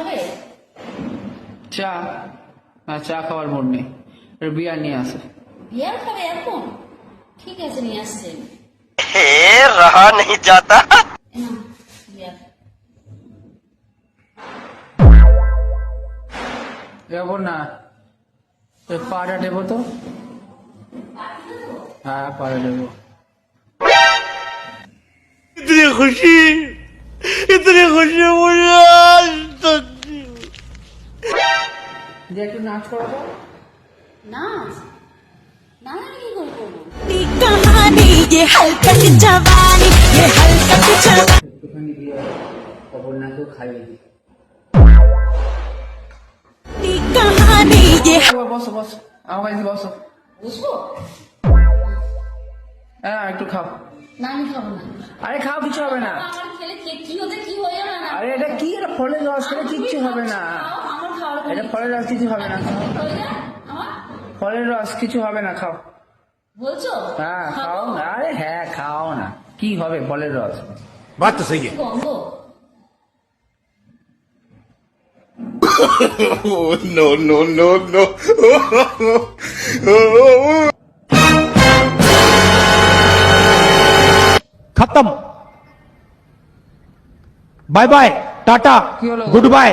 খাবে? চা? না, চা খাওয়ার মুড নেই, বিয়ার নিয়ে আসে। বিয়ার খাবে এখন? ঠিক আছে, নিয়ে আসছেন। रहा नहीं जाता। বিয়ার। যাবো না, পাটা দেবো তো। হ্যাঁ, পাটা দেবো। इतनी खुशी मुझे आज तक। যে একটু নাচ করবো। নাচ? না আমি কি করে করবো? कहानी ये हलकत जवानी ये हलकत जवानी একটুখানি দিয়ে অপর্ণাকেও খাইয়ে দিই। कहानी ये বসো বসো, আমার কাছে বসো। বুঝবো? হ্যাঁ, একটু খাও। না আমি খাবো না। আরে খাও, কিছু হবে না। আমার খেলে কি হতে কি হয়ে যাবে না? আরে এটা কি, এটা ফলের রস, খেলে কিচ্ছু হবে না। আমার খাওয়ার এটা ফলের রস, কিছু হবে না, খাও। হয়ে যায় আমার? ফলের রস, কিছু হবে না, খাও। বলছো? হ্যাঁ খাও না, আরে হ্যাঁ খাও না, কি হবে ফলের রস। बात तो सही है। গন্ধ। No no no no. खत्म। बाय बाय, टाटा, क्यों लोग? गुड बाय,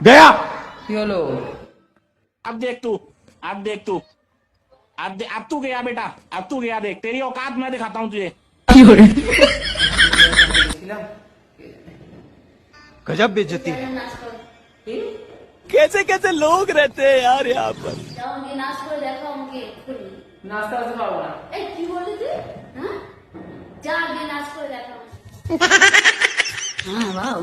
गया। কি হলো? अब देख तू, अब देख तू, अब तू गया बेटा, अब तू गया, देख तेरी औकात मैं दिखाता हूँ तुझे। गजब बेइज्जती है। নাচ করো। कैसे कैसे लोग रहते हैं यार यहाँ पर। যাও আমাকে নাচ করে দেখাও আমাকে এক্ষুনি। নাস্তা আসতে পারবো না। এই কি বললি তুই? হ্যাঁ? যা আগে নাচ করে দেখাও। হ্যাঁ, বাও।